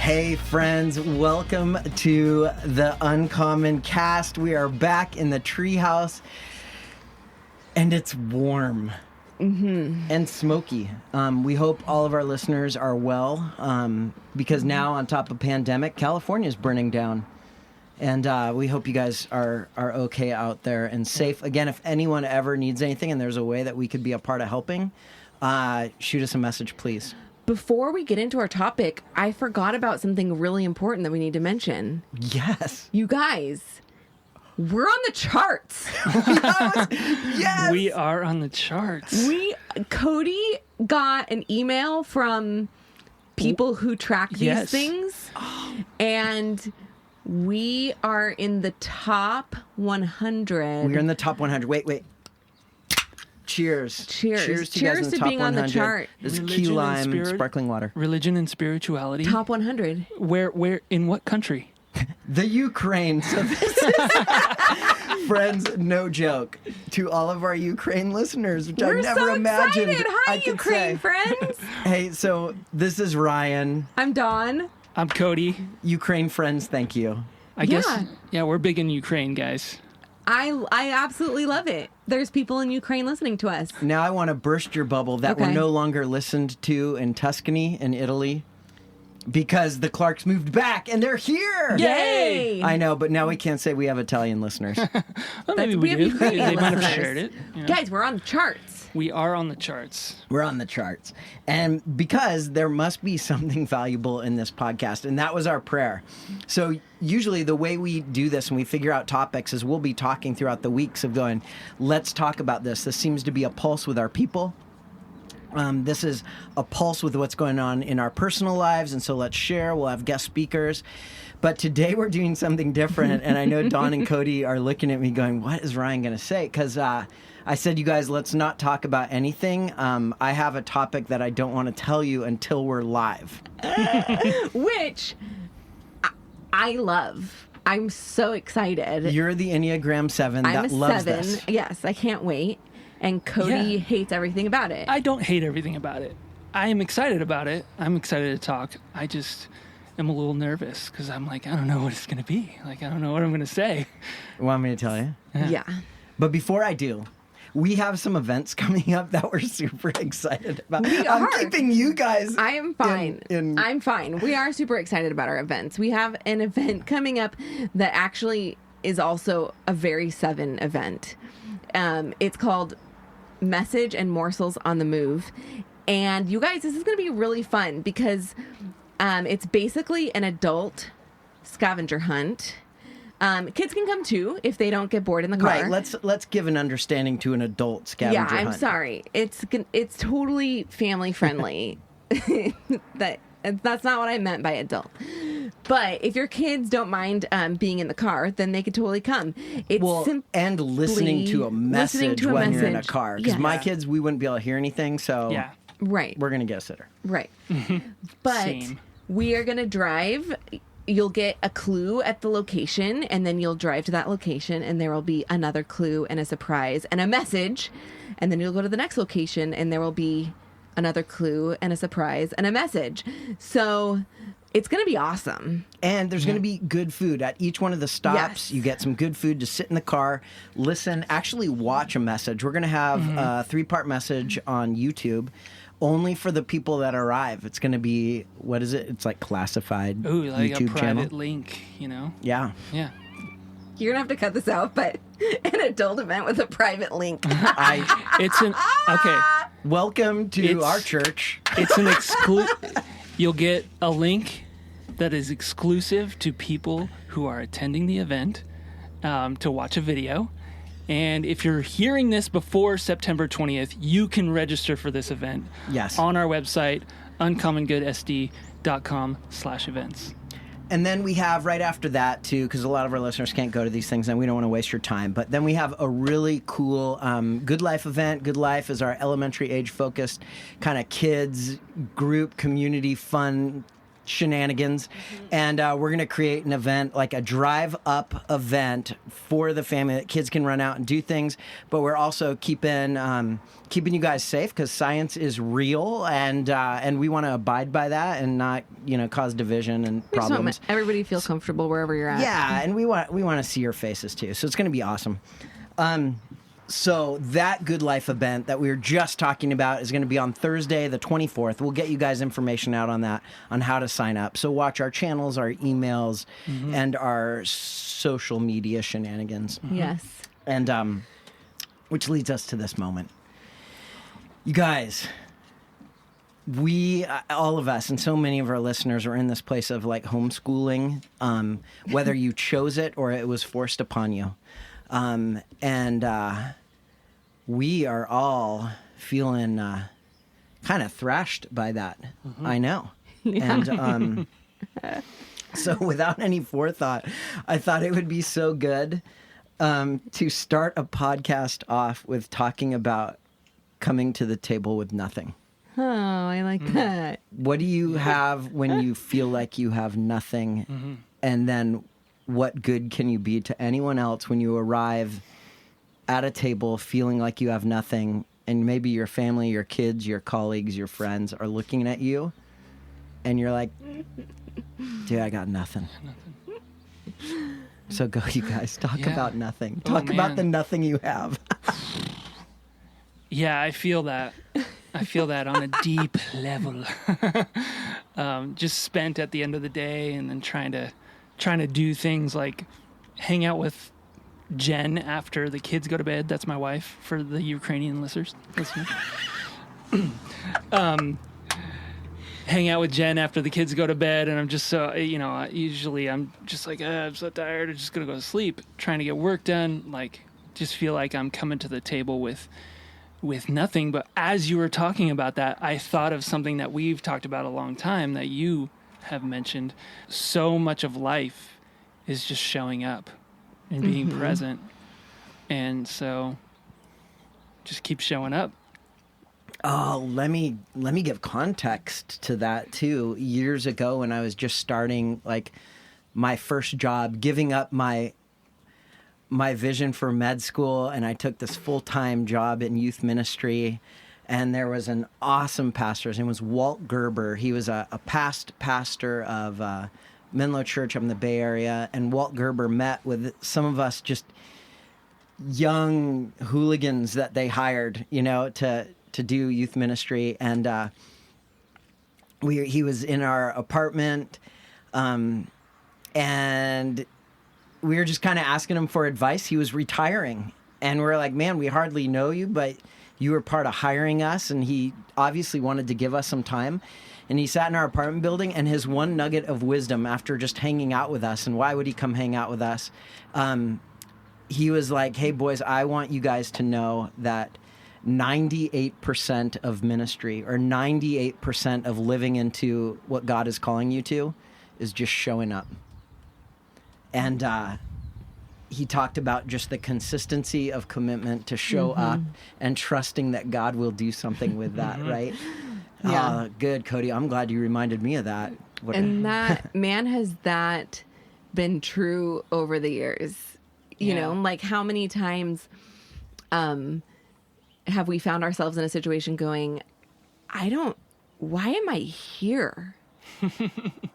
Hey friends, welcome to the Uncommon Cast. We are back in the treehouse, and it's warm and smoky. We hope all of our listeners are well, because now on top of pandemic, California is burning down. And we hope you guys are okay out there and safe. Again, if anyone ever needs anything and there's a way that we could be a part of helping, shoot us a message, please. Before we get into our topic, I forgot about something really important that we need to mention. Yes. You guys, we're on the charts. Yes. We are on the charts. Cody got an email from people who track these things. And we are in the top 100. We're in the top 100. Wait. Cheers. Cheers to you guys in the to top being 100. on the chart. This is Religion key and lime spirit. sparkling water. Religion and spirituality. Top 100. Where, in what country? The Ukraine. So this is, friends, no joke, to all of our Ukraine listeners, which We're I never so imagined excited. Hi, I could Ukraine say. friends. Hey, so this is Ryan. I'm Dawn. I'm Cody. Ukraine friends, thank you. I guess, we're big in Ukraine, guys. I absolutely love it. There's people in Ukraine listening to us. Now I want to burst your bubble that we're Okay. no longer listened to in Tuscany in Italy because the Clarks moved back and they're here. Yay! I know, but now we can't say we have Italian listeners. Well, maybe we have do. Ukrainian They might have listeners. shared it. You know? Guys, we're on the charts. We are on the charts. We're on the charts. And because there must be something valuable in this podcast, and that was our prayer. So usually the way we do this and we figure out topics is we'll be talking throughout the weeks of going, let's talk about this. This seems to be a pulse with our people. This is a pulse with what's going on in our personal lives, and so let's share. We'll have guest speakers. But today we're doing something different, and I know Dawn and Cody are looking at me going, what is Ryan going to say? Because I said, you guys, let's not talk about anything. I have a topic that I don't want to tell you until we're live. Which I love. I'm so excited. You're the Enneagram 7 I'm that a loves 7. this. Yes, I can't wait. And Cody hates everything about it. I don't hate everything about it. I am excited about it. I'm excited to talk. I just am a little nervous because I'm like, I don't know what it's going to be. Like, I don't know what I'm going to say. You want me to tell you? Yeah. But before I do, we have some events coming up that we're super excited about. We I'm are. keeping you guys. I am fine. I'm fine. We are super excited about our events. We have an event coming up that actually is also a very 7 event. It's called Message and Morsels on the Move. And you guys, this is going to be really fun because it's basically an adult scavenger hunt. Kids can come too if they don't get bored in the car. Right. Let's give an understanding to an adult scavenger hunt. Yeah, I'm sorry. It's totally family friendly. That's not what I meant by adult. But if your kids don't mind being in the car, then they could totally come. It's and listening to a message when you're in a car. Because Yes. my kids, we wouldn't be able to hear anything, so Yeah. Right. we're going to get a sitter. Right. But Same. we are going to drive. You'll get a clue at the location, and then you'll drive to that location, and there will be another clue and a surprise and a message. And then you'll go to the next location, and there will be another clue and a surprise and a message. So it's going to be awesome. And there's going to be good food at each one of the stops. Yes. You get some good food to sit in the car, listen, actually watch a message. We're going to have a 3-part message on YouTube only for the people that arrive. It's going to be, what is it? It's like classified Ooh, like YouTube a private channel. link, you know? Yeah. Yeah. You're going to have to cut this out, but an adult event with a private link. It's an, okay. Welcome to It's- our church. It's an you'll get a link that is exclusive to people who are attending the event to watch a video. And if you're hearing this before September 20th, you can register for this event. Yes. On our website, uncommongoodsd.com/events. And then we have right after that, too, because a lot of our listeners can't go to these things and we don't want to waste your time. But then we have a really cool Good Life event. Good Life is our elementary age focused kind of kids group community fun shenanigans, and we're going to create an event, like a drive-up event for the family that kids can run out and do things, but we're also keeping you guys safe because science is real, and we want to abide by that and not, cause division and problems. Everybody feel comfortable wherever you're at. Yeah, and we want to see your faces too, so it's going to be awesome. So that Good Life event that we were just talking about is going to be on Thursday, the 24th. We'll get you guys information out on that, on how to sign up. So watch our channels, our emails, and our social media shenanigans. Yes. And which leads us to this moment. You guys, we, all of us, and so many of our listeners are in this place of like homeschooling, whether you chose it or it was forced upon you. We are all feeling kind of thrashed by that. I know. Yeah. And so without any forethought, I thought it would be so good to start a podcast off with talking about coming to the table with nothing. Oh, I like that. What do you have when you feel like you have nothing? And then what good can you be to anyone else when you arrive at a table feeling like you have nothing, and maybe your family, your kids, your colleagues, your friends are looking at you, and you're like, dude, I got nothing. So go, you guys, talk about nothing. Talk about the nothing you have. Yeah, I feel that. I feel that on a deep level. Just spent at the end of the day, and then trying to do things like hang out with Jen after the kids go to bed. That's my wife, for the Ukrainian listeners. Hang out with Jen after the kids go to bed, and I'm just so, usually I'm just like, I'm so tired, I'm just gonna go to sleep, trying to get work done, like just feel like I'm coming to the table with nothing. But as you were talking about that, I thought of something that we've talked about a long time that you have mentioned. So much of life is just showing up and being present. And so just keep showing up. Oh, let me give context to that too. Years ago, when I was just starting like my first job, giving up my vision for med school, and I took this full-time job in youth ministry, and there was an awesome pastor. His name was Walt Gerber. He was a past pastor of Menlo Church up in the Bay Area, and Walt Gerber met with some of us just young hooligans that they hired, to do youth ministry. And he was in our apartment, and we were just kind of asking him for advice. He was retiring, and we were like, man, we hardly know you, but you were part of hiring us. And he obviously wanted to give us some time. And he sat in our apartment building, and his one nugget of wisdom after just hanging out with us, and why would he come hang out with us? He was like, hey, boys, I want you guys to know that 98% of ministry, or 98% of living into what God is calling you to, is just showing up. And he talked about just the consistency of commitment to show up and trusting that God will do something with that, right? Yeah. Good, Cody. I'm glad you reminded me of that. That, man, has that been true over the years? You know, like how many times have we found ourselves in a situation going, why am I here?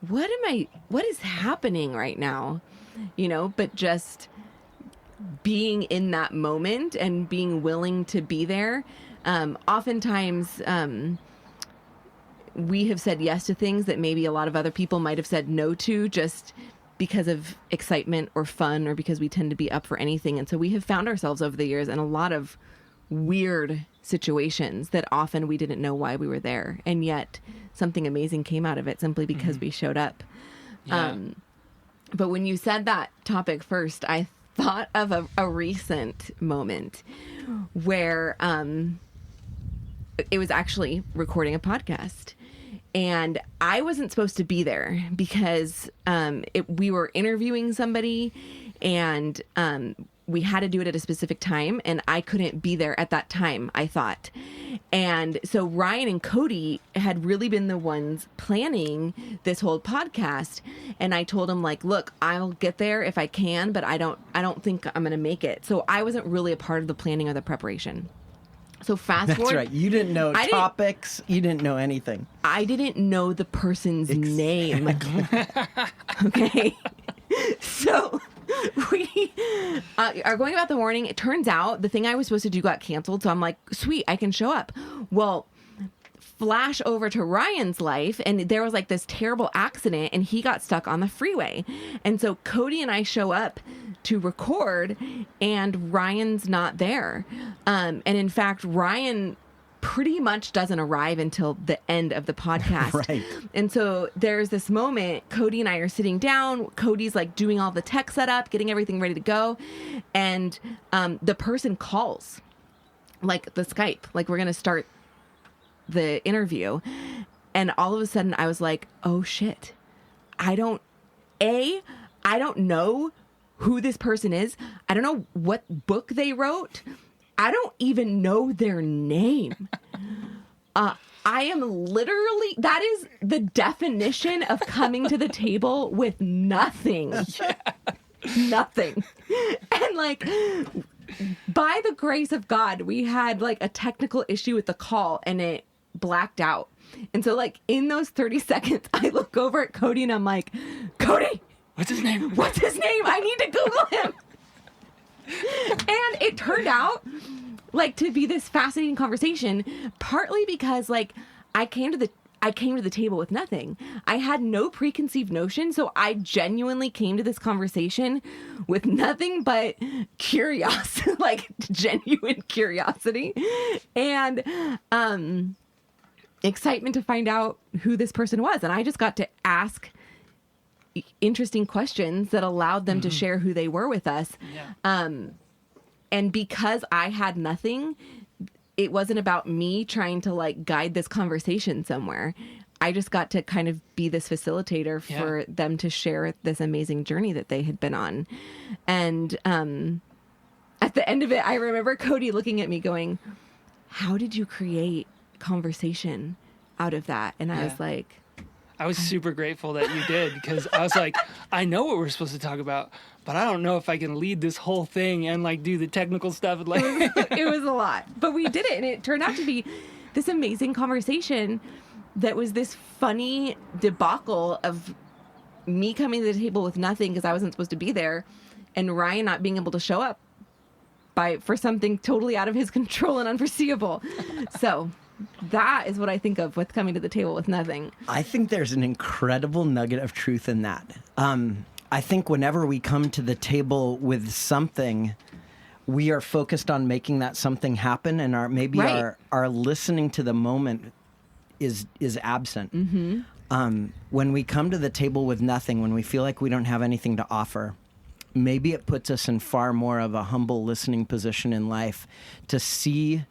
What is happening right now? But just being in that moment and being willing to be there. Oftentimes, we have said yes to things that maybe a lot of other people might have said no to, just because of excitement or fun, or because we tend to be up for anything. And so we have found ourselves over the years in a lot of weird situations that often we didn't know why we were there. And yet something amazing came out of it simply because we showed up. Yeah. But when you said that topic first, I thought of a recent moment where it was actually recording a podcast. And I wasn't supposed to be there because we were interviewing somebody, and we had to do it at a specific time, and I couldn't be there at that time, I thought. And so Ryan and Cody had really been the ones planning this whole podcast. And I told them, like, look, I'll get there if I can, but I don't think I'm going to make it. So I wasn't really a part of the planning or the preparation. So fast forward. That's right. You didn't know topics. You didn't know anything. I didn't know the person's name. Okay. So we are going about the morning. It turns out the thing I was supposed to do got canceled. So I'm like, sweet, I can show up. Well, flash over to Ryan's life, and there was like this terrible accident, and he got stuck on the freeway. And so Cody and I show up to record, and Ryan's not there. And in fact, Ryan pretty much doesn't arrive until the end of the podcast. Right. And so there's this moment, Cody and I are sitting down. Cody's like doing all the tech setup, getting everything ready to go. And the person calls, like the Skype, like we're going to start the interview. And all of a sudden I was like, oh shit. I don't know who this person is. I don't know what book they wrote. I don't even know their name. I am literally, that is the definition of coming to the table with nothing. Yeah. Nothing. And like, by the grace of God, we had like a technical issue with the call and it blacked out. And so like in those 30 seconds, I look over at Cody and I'm like, Cody, what's his name? What's his name? I need to Google him. And it turned out like to be this fascinating conversation, partly because like I came to the table with nothing. I had no preconceived notion, so I genuinely came to this conversation with nothing but curiosity, like genuine curiosity and excitement to find out who this person was. And I just got to ask interesting questions that allowed them to share who they were with us. Yeah. And because I had nothing, it wasn't about me trying to like guide this conversation somewhere. I just got to kind of be this facilitator for them to share this amazing journey that they had been on. And at the end of it, I remember Cody looking at me going, how did you create conversation out of that? And I was like, I was super grateful that you did, because I was like, I know what we're supposed to talk about, but I don't know if I can lead this whole thing and like do the technical stuff. And, like, it was a lot, but we did it, and it turned out to be this amazing conversation that was this funny debacle of me coming to the table with nothing because I wasn't supposed to be there, and Ryan not being able to show up for something totally out of his control and unforeseeable. So that is what I think of with coming to the table with nothing. I think there's an incredible nugget of truth in that. I think whenever we come to the table with something, we are focused on making that something happen, and our listening to the moment is absent. Mm-hmm. When we come to the table with nothing, when we feel like we don't have anything to offer, maybe it puts us in far more of a humble listening position in life to see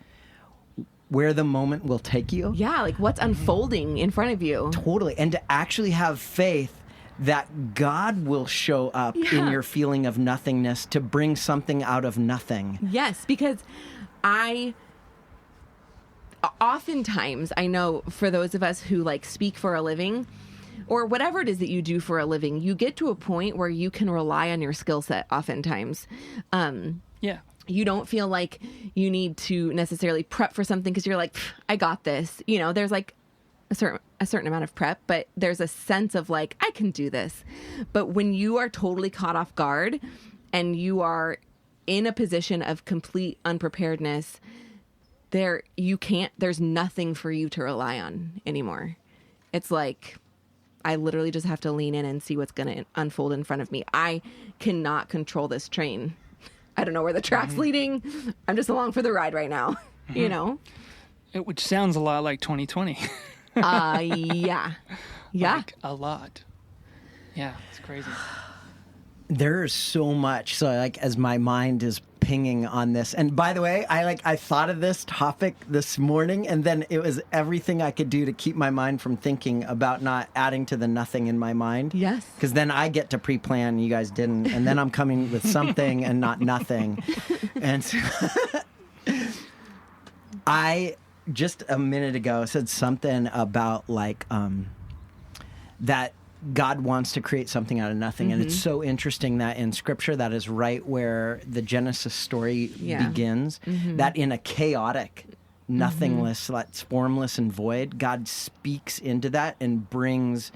where the moment will take you. Yeah, like what's unfolding in front of you. Totally. And to actually have faith that God will show up in your feeling of nothingness to bring something out of nothing. Yes, because oftentimes, I know for those of us who like speak for a living, or whatever it is that you do for a living, you get to a point where you can rely on your skill set oftentimes. You don't feel like you need to necessarily prep for something because you're like, I got this. You know, there's like a certain amount of prep, but there's a sense of like, I can do this. But when you are totally caught off guard and you are in a position of complete unpreparedness, there's nothing for you to rely on anymore. It's like, I literally just have to lean in and see what's going to unfold in front of me. I cannot control this train. I don't know where the track's leading. I'm just along for the ride right now, you know? Which sounds a lot like 2020. Yeah. Like a lot. Yeah, it's crazy. There's so much. So like as my mind is pinging on this, and by the way, I thought of this topic this morning, and then it was everything I could do to keep my mind from thinking about not adding to the nothing in my mind. Yes. Because then I get to pre-plan, you guys didn't, and then I'm coming with something and not nothing. And so I just a minute ago said something about like that God wants to create something out of nothing. And it's so interesting that in Scripture, that is right where the Genesis story begins, that in a chaotic, nothingness, that's formless and void, God speaks into that and brings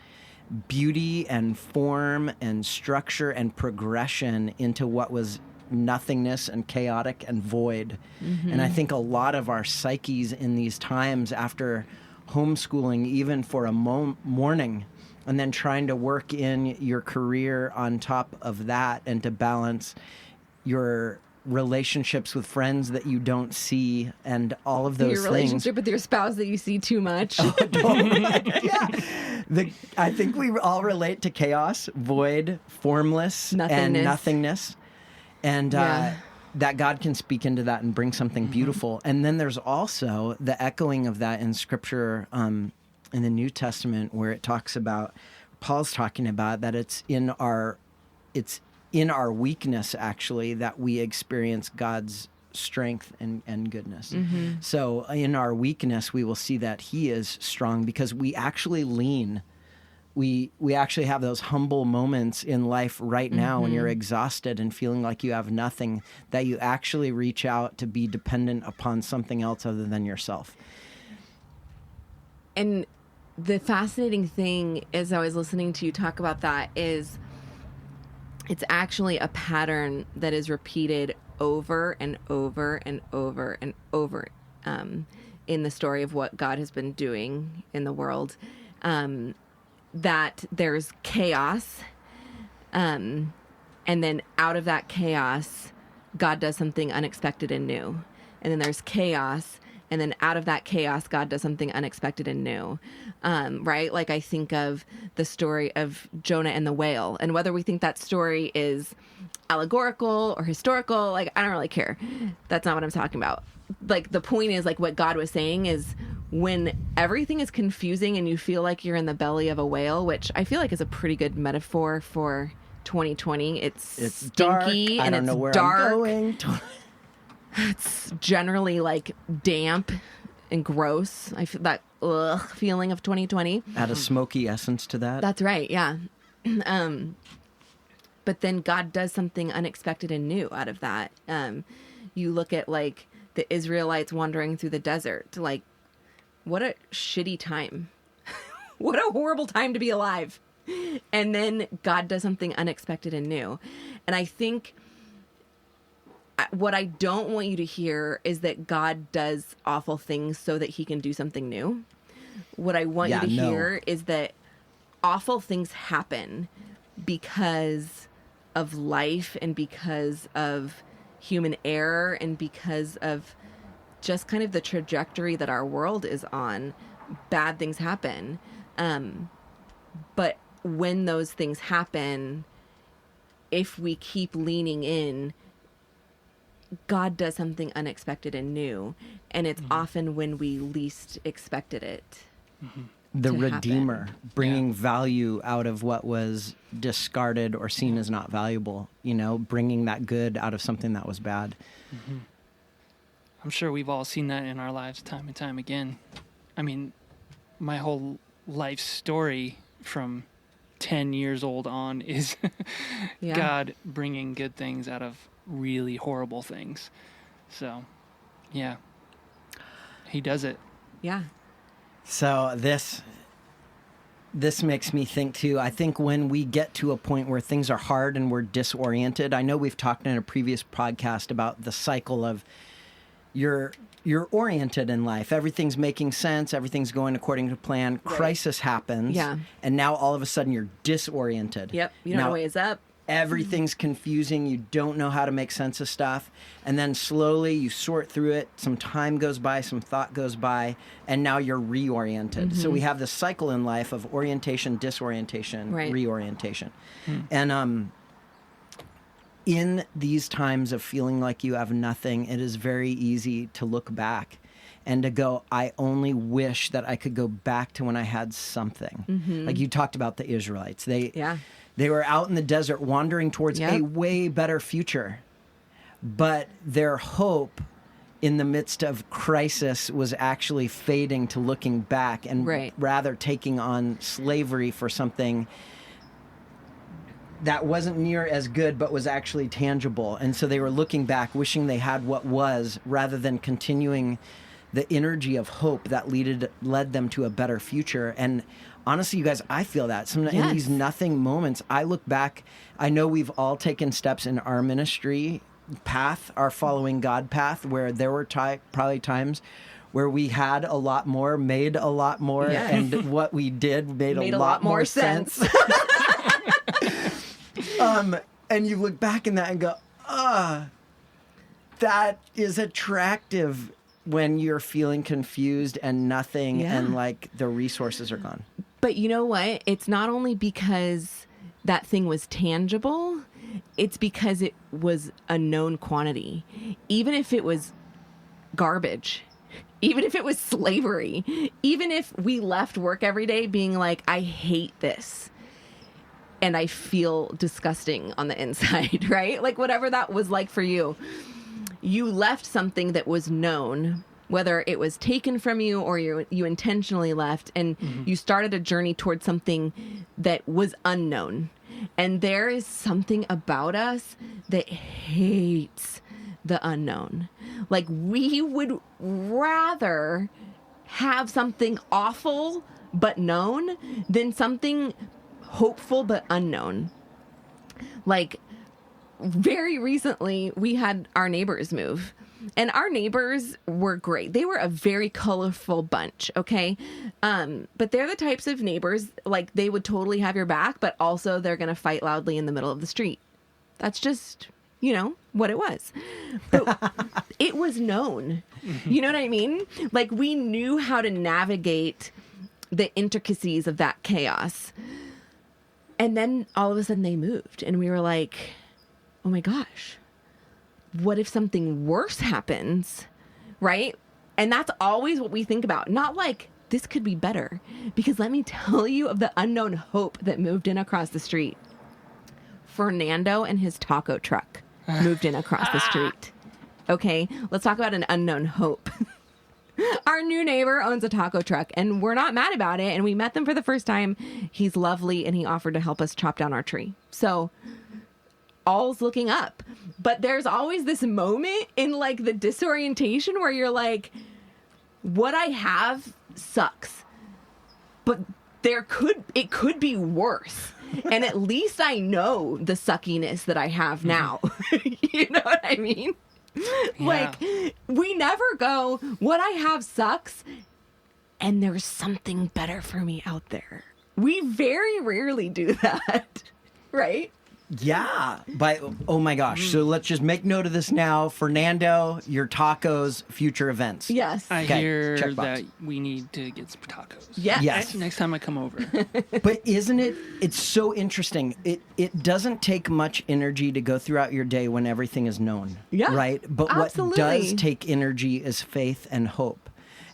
beauty and form and structure and progression into what was nothingness and chaotic and void. And I think a lot of our psyches in these times after homeschooling, even for a morning, and then trying to work in your career on top of that and to balance your relationships with friends that you don't see and all of those your things. relationship with your spouse that you see too much. Yeah. I think we all relate to chaos, void, formless, and nothingness. And that God can speak into that and bring something beautiful. And then there's also the echoing of that in Scripture in the New Testament, where it talks about, Paul's talking about that it's in our weakness, actually, that we experience God's strength and goodness. So in our weakness, we will see that he is strong because we actually lean. We actually have those humble moments in life right now when you're exhausted and feeling like you have nothing, that you actually reach out to be dependent upon something else other than yourself. And the fascinating thing as I was listening to you talk about that is it's actually a pattern that is repeated over and over and over and over in the story of what God has been doing in the world. That there's chaos, and then out of that chaos, God does something unexpected and new. And then there's chaos, and then out of that chaos, God does something unexpected and new, right? Like I think of the story of Jonah and the whale, and whether we think that story is allegorical or historical, like I don't really care. That's not what I'm talking about. Like the point is, like what God was saying is, when everything is confusing and you feel like you're in the belly of a whale, which I feel like is a pretty good metaphor for 2020. It's stinky dark. And I don't it's know where dark. I'm going. It's generally like damp and gross. I feel that feeling of 2020. Add a smoky essence to that. That's right. Yeah. But then God does something unexpected and new out of that. You look at like the Israelites wandering through the desert, like what a shitty time. What a horrible time to be alive. And then God does something unexpected and new. And I think what I don't want you to hear is that God does awful things so that he can do something new. What I want you to hear is that awful things happen because of life and because of human error and because of just kind of the trajectory that our world is on. Bad things happen. But when those things happen, if we keep leaning in, God does something unexpected and new. And it's often when we least expected it. The Redeemer, bringing value out of what was discarded or seen as not valuable, bringing that good out of something that was bad. I'm sure we've all seen that in our lives time and time again. I mean, my whole life story from 10 years old on is God bringing good things out of really horrible things. So, yeah, he does it. Yeah. So this makes me think too. I think when we get to a point where things are hard and we're disoriented, I know we've talked in a previous podcast about the cycle of you're oriented in life. Everything's making sense. Everything's going according to plan. Right. Crisis happens. Yeah. And now all of a sudden you're disoriented. Yep. You don't know what is up. Everything's confusing. You don't know how to make sense of stuff. And then slowly you sort through it. Some time goes by, some thought goes by, and now you're reoriented. So we have this cycle in life of orientation, disorientation, reorientation. And in these times of feeling like you have nothing, it is very easy to look back and to go, I only wish that I could go back to when I had something. Like you talked about the Israelites. They were out in the desert wandering towards a way better future. But their hope in the midst of crisis was actually fading to looking back and rather taking on slavery for something that wasn't near as good but was actually tangible. And so they were looking back, wishing they had what was, rather than continuing the energy of hope that led them to a better future. And honestly, you guys, I feel that. In these nothing moments, I look back. I know we've all taken steps in our ministry path, our following God path, where there were probably times where we had a lot more, made a lot more, and what we did made a lot more sense. And you look back in that and go, that is attractive when you're feeling confused and nothing and like the resources are gone. But you know what? It's not only because that thing was tangible, it's because it was a known quantity. Even if it was garbage, even if it was slavery, even if we left work every day being like, I hate this and I feel disgusting on the inside, right? Like whatever that was like for you, you left something that was known, whether it was taken from you or you intentionally left, and you started a journey towards something that was unknown. And there is something about us that hates the unknown. Like we would rather have something awful but known than something hopeful but unknown. Like very recently we had our neighbors move, and our neighbors were great. They were a very colorful bunch, okay? But they're the types of neighbors, like they would totally have your back, but also they're going to fight loudly in the middle of the street. That's just, what it was. But it was known. You know what I mean? Like we knew how to navigate the intricacies of that chaos. And then all of a sudden they moved, and we were like, oh my gosh, what if something worse happens, right? And that's always what we think about. Not like, this could be better. Because let me tell you of the unknown hope that moved in across the street. Fernando and his taco truck moved in across the street. Okay, let's talk about an unknown hope. Our new neighbor owns a taco truck, and we're not mad about it. And we met them for the first time. He's lovely, and he offered to help us chop down our tree. So all's looking up. But there's always this moment in like the disorientation where you're like, what I have sucks, but it could be worse. And at least I know the suckiness that I have now. You know what I mean? Yeah. Like we never go, what I have sucks and there's something better for me out there. We very rarely do that. Right? Yeah. Oh my gosh. So let's just make note of this now. Fernando, your tacos, future events. Yes. I hear that we need to get some tacos. Yes. Next time I come over. But isn't it's so interesting. It doesn't take much energy to go throughout your day when everything is known. Yeah. Right? But absolutely. What does take energy is faith and hope.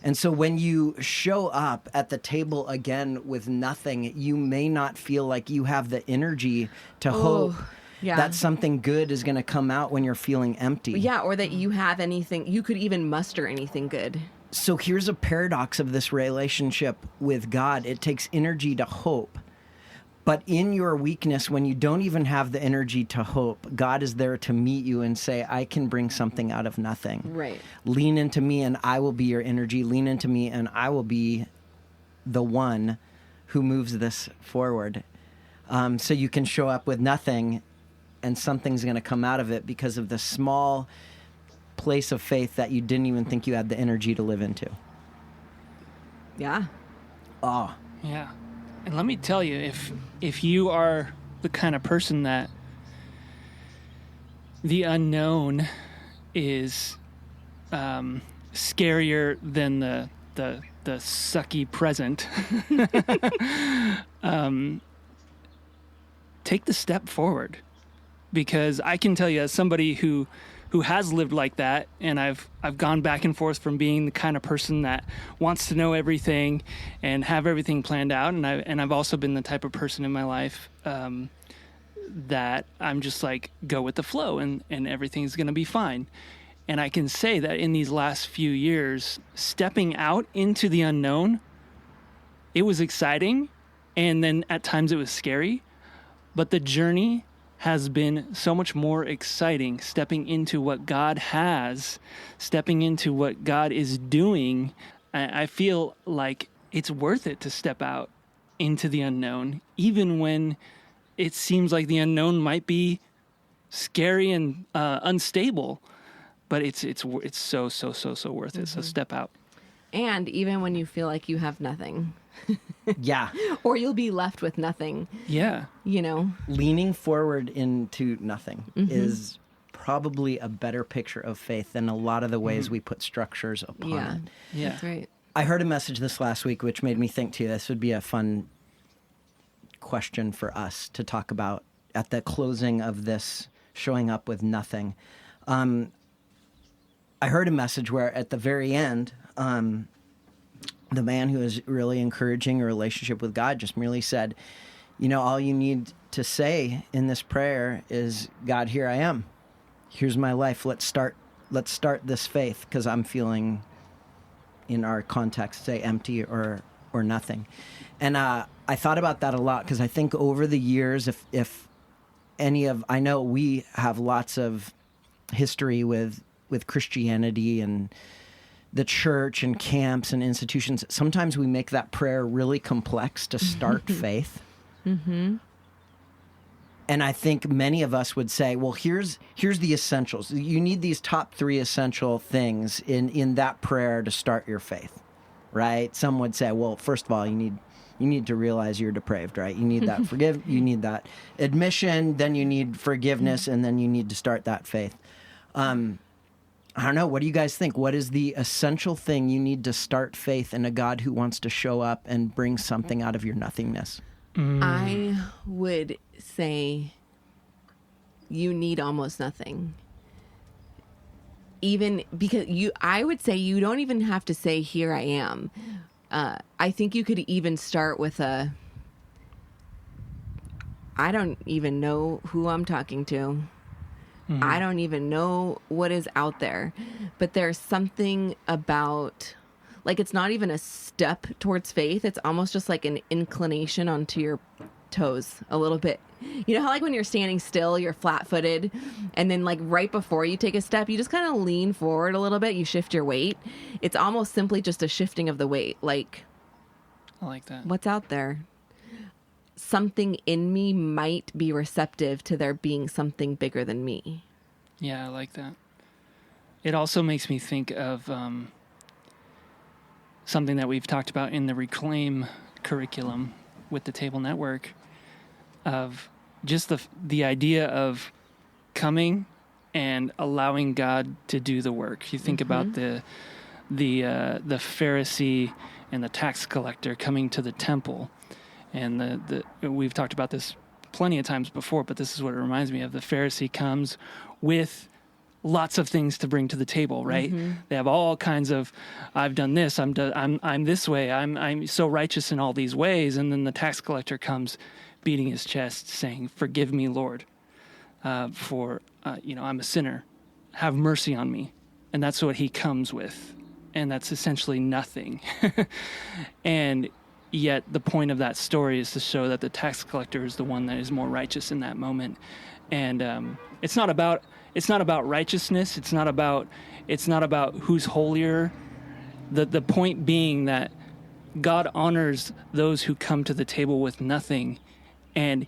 And so when you show up at the table again with nothing, you may not feel like you have the energy to hope that something good is going to come out when you're feeling empty. Yeah, or that you have anything, you could even muster anything good. So here's a paradox of this relationship with God. It takes energy to hope. But in your weakness, when you don't even have the energy to hope, God is there to meet you and say, I can bring something out of nothing. Right. Lean into me and I will be your energy. Lean into me and I will be the one who moves this forward. So you can show up with nothing and something's going to come out of it because of the small place of faith that you didn't even think you had the energy to live into. Yeah. Oh. Yeah. And let me tell you, if you are the kind of person that the unknown is scarier than the sucky present, take the step forward. Because I can tell you, as somebody who has lived like that, and I've gone back and forth from being the kind of person that wants to know everything and have everything planned out, and I've also been the type of person in my life that I'm just like go with the flow and everything's gonna be fine. And I can say that in these last few years, stepping out into the unknown, it was exciting. And then at times it was scary. But the journey has been so much more exciting, stepping into what God has, stepping into what God is doing. I feel like it's worth it to step out into the unknown, even when it seems like the unknown might be scary and unstable. But it's so worth it. So step out. And even when you feel like you have nothing. Yeah. Or you'll be left with nothing. Yeah. You know? Leaning forward into nothing is probably a better picture of faith than a lot of the ways we put structures upon it. Yeah. That's right. I heard a message this last week which made me think too, this would be a fun question for us to talk about at the closing of this showing up with nothing. I heard a message where at the very end, the man who was really encouraging a relationship with God just merely said, you know, all you need to say in this prayer is, God, here I am. Here's my life. Let's start this faith, because I'm feeling, in our context, say empty or nothing. And I thought about that a lot, because I think over the years, if any of, I know we have lots of history with Christianity and the church and camps and institutions. Sometimes we make that prayer really complex to start faith. Mm-hmm. And I think many of us would say, well, here's the essentials. You need these top 3 essential things in that prayer to start your faith, right? Some would say, well, first of all, you need to realize you're depraved, right? You need that you need that admission, then you need forgiveness, and then you need to start that faith. I don't know. What do you guys think? What is the essential thing you need to start faith in a God who wants to show up and bring something out of your nothingness? I would say you need almost nothing. Even because I would say you don't even have to say, here I am. I think you could even start with I don't even know who I'm talking to. Mm-hmm. I don't even know what is out there, but there's something about, like, it's not even a step towards faith. It's almost just like an inclination onto your toes a little bit. You know how, like, when you're standing still, you're flat-footed, and then, like, right before you take a step, you just kind of lean forward a little bit. You shift your weight. It's almost simply just a shifting of the weight. Like, I like that. What's out there? Something in me might be receptive to there being something bigger than me. Yeah, I like that. It also makes me think of something that we've talked about in the Reclaim curriculum with the Table Network, of just the idea of coming and allowing God to do the work. You think about the Pharisee and the tax collector coming to the temple. And we've talked about this plenty of times before, but this is what it reminds me of. The Pharisee comes with lots of things to bring to the table, right? Mm-hmm. They have all kinds of, I've done this, I'm this way, I'm so righteous in all these ways. And then the tax collector comes beating his chest saying, forgive me, Lord, for I'm a sinner. Have mercy on me. And that's what he comes with. And that's essentially nothing. And yet the point of that story is to show that the tax collector is the one that is more righteous in that moment. And it's not about righteousness. It's not about who's holier. The point being that God honors those who come to the table with nothing and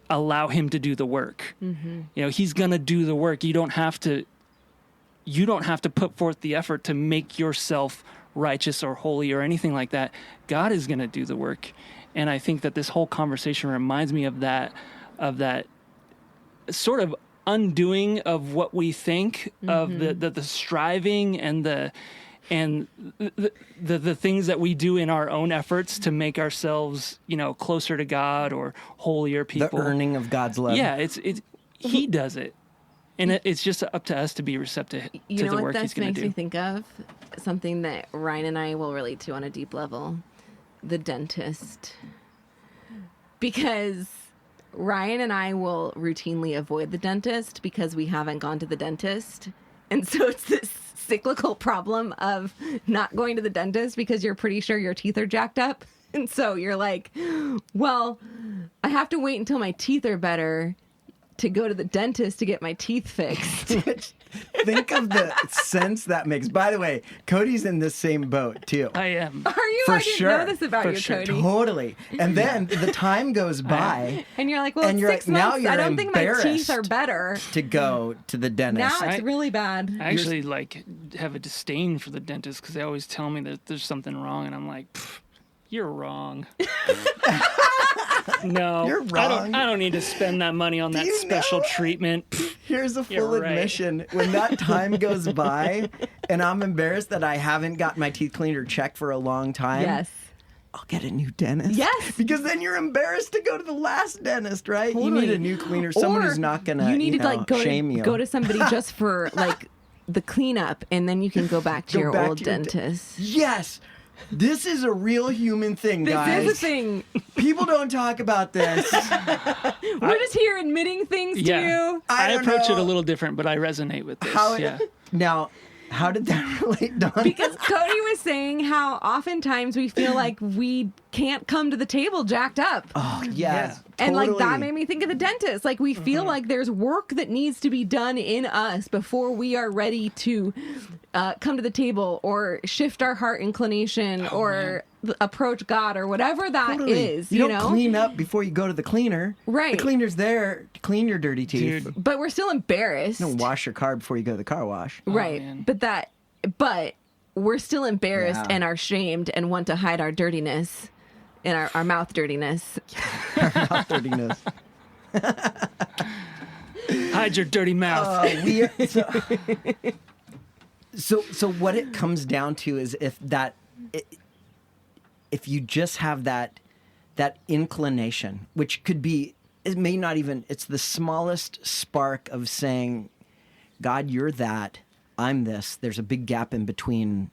allow him to do the work. Mm-hmm. You know, he's going to do the work. You don't have to put forth the effort to make yourself righteous or holy or anything like that. God is going to do the work. And I think that this whole conversation reminds me of that sort of undoing of what we think, of the striving and the things that we do in our own efforts to make ourselves, closer to God or holier people. The earning of God's love. Yeah, he does it. And it's just up to us to be receptive to the work he's going to do. You know what this makes me think of? Something that Ryan and I will relate to on a deep level. The dentist. Because Ryan and I will routinely avoid the dentist because we haven't gone to the dentist And so it's this cyclical problem of not going to the dentist because you're pretty sure your teeth are jacked up. And so you're like, well, I have to wait until my teeth are better to go to the dentist to get my teeth fixed. Think of the sense that makes. By the way, Cody's in this same boat too. I am. Are you? For I didn't sure. know this about For you, sure. Cody. Totally. And then the time goes by And you're like, well, And it's you're 6 like, now months. you're I don't think my teeth embarrassed are better. to go to the dentist. Now it's really bad. I actually like have a disdain for the dentist because they always tell me that there's something wrong, and I'm like, you're wrong. No, You're wrong. I don't need to spend that money on that you special know? treatment. Here's a You're full right. admission. When that time goes by and I'm embarrassed that I haven't got my teeth cleaned or checked for a long time, Yes. I'll get a new dentist. Yes. Because then you're embarrassed to go to the last dentist, right? You Totally. need a new cleaner, someone Or who's not going to you need to like shame you. go to somebody just for like the cleanup, and then you can go back to Go your back old to your dentist. Yes. This is a real human thing, This guys. is a thing. People don't talk about this. We're just here admitting things to you. I don't approach know it a little different, but I resonate with this. How yeah. Now, how did that relate, Don? Because Cody was saying how oftentimes we feel like we can't come to the table jacked up. Oh, yes. And like that totally. made me think of the dentist. Like we feel like there's work that needs to be done in us before we are ready to come to the table or shift our heart inclination or approach God or whatever that Totally. is. You You don't know, clean up before you go to the cleaner. Right. The cleaner's there to clean your dirty teeth. Dude. but we're still embarrassed. Don't wash your car before you go to the car wash. Right. man. But we're still embarrassed Yeah. and are shamed and want to hide our dirtiness and our mouth dirtiness. Not dirtiness. Hide your dirty mouth. So what it comes down to is if you just have that inclination, which could be, it may not even, it's the smallest spark of saying, God, you're that, I'm this. There's a big gap in between.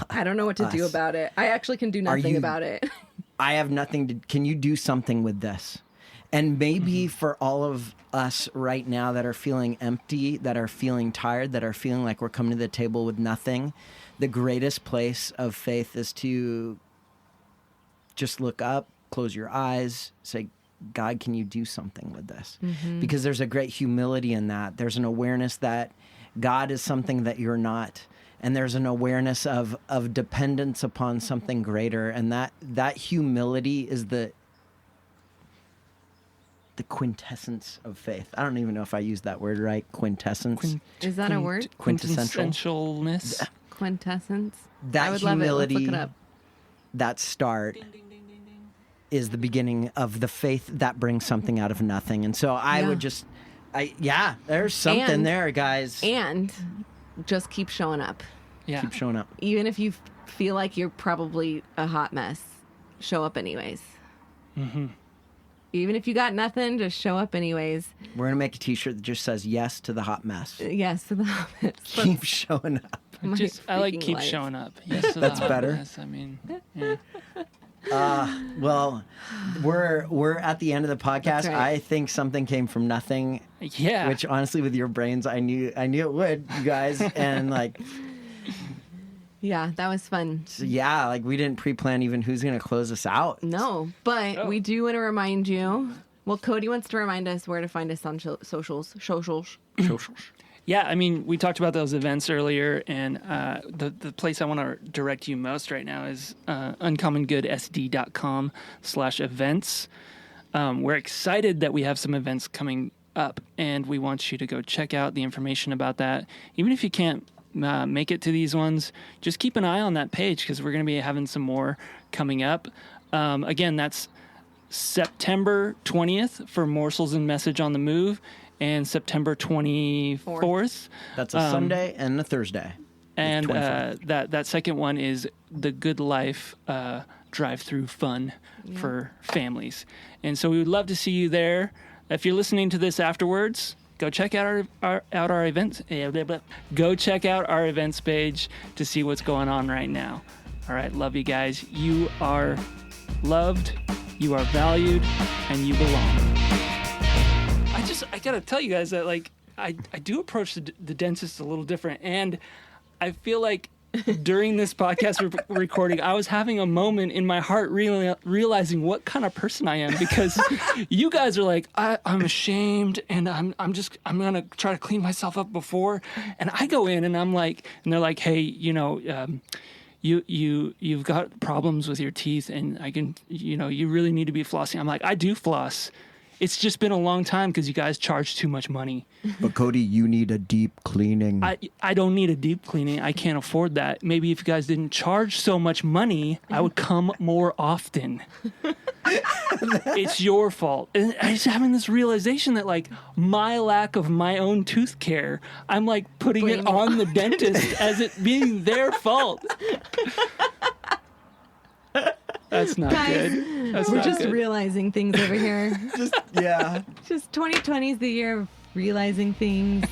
I don't know what to do Us. about it. I actually can do nothing you- about it. I have nothing to, can you do something with this? And maybe for all of us right now that are feeling empty, that are feeling tired, that are feeling like we're coming to the table with nothing, the greatest place of faith is to just look up, close your eyes, say, God, can you do something with this? Because there's a great humility in that. There's an awareness that God is something that you're not. And there's an awareness of dependence upon something greater. And that humility is the quintessence of faith. I don't even know if I used that word right. Quintessence. Is that a word? Quintessential. Quintessentialness. Quintessence? That I would love it. Let's humility, look it up. that start is the beginning of the faith that brings something out of nothing. And so I Yeah. would just, there's something And- there, guys. And just keep showing up. Yeah. Keep showing up. Even if you feel like you're probably a hot mess, show up anyways. Even if you got nothing, just show up anyways. We're going to make a t-shirt that just says yes to the hot mess. Yes to the hot mess. Keep showing up. My I like freaking keep life. showing up. Yes, to That's the better. hotness. I mean, yeah. Well, we're at the end of the podcast. That's right. I think something came from nothing. Yeah. Which honestly, with your brains, I knew it would, you guys. And like, Yeah, that was fun. so yeah, like we didn't pre-plan even who's going to close us out. No, but Oh. we do want to remind you. Well, Cody wants to remind us where to find us on socials. Yeah, I mean, we talked about those events earlier, and the place I want to direct you most right now is uncommongoodsd.com/events. We're excited that we have some events coming up, and we want you to go check out the information about that. Even if you can't make it to these ones, just keep an eye on that page because we're going to be having some more coming up. Again, that's September 20th for Morsels and Message on the Move, and September 24th. That's a Sunday and a Thursday. And 24th. that second one is the Good Life drive-through fun for families. And so we would love to see you there. If you're listening to this afterwards, go check out our events. Go check out our events page to see what's going on right now. All right, love you guys. You are loved, you are valued, and you belong. I gotta tell you guys that, like, I do approach the dentist a little different, and I feel like during this podcast recording, I was having a moment in my heart realizing what kind of person I am, because you guys are like, I'm ashamed and I'm going to try to clean myself up before. And I go in and I'm like, and they're like, hey, you've got problems with your teeth and you really need to be flossing. I'm like, I do floss. It's just been a long time because you guys charge too much money. But Cody, you need a deep cleaning. I don't need a deep cleaning. I can't afford that. Maybe if you guys didn't charge so much money, I would come more often. It's your fault. And I'm just having this realization that, like, my lack of my own tooth care, I'm like putting it on the dentist as it being their fault. That's not good. We're just realizing things over here. Yeah. Just 2020 is the year of realizing things.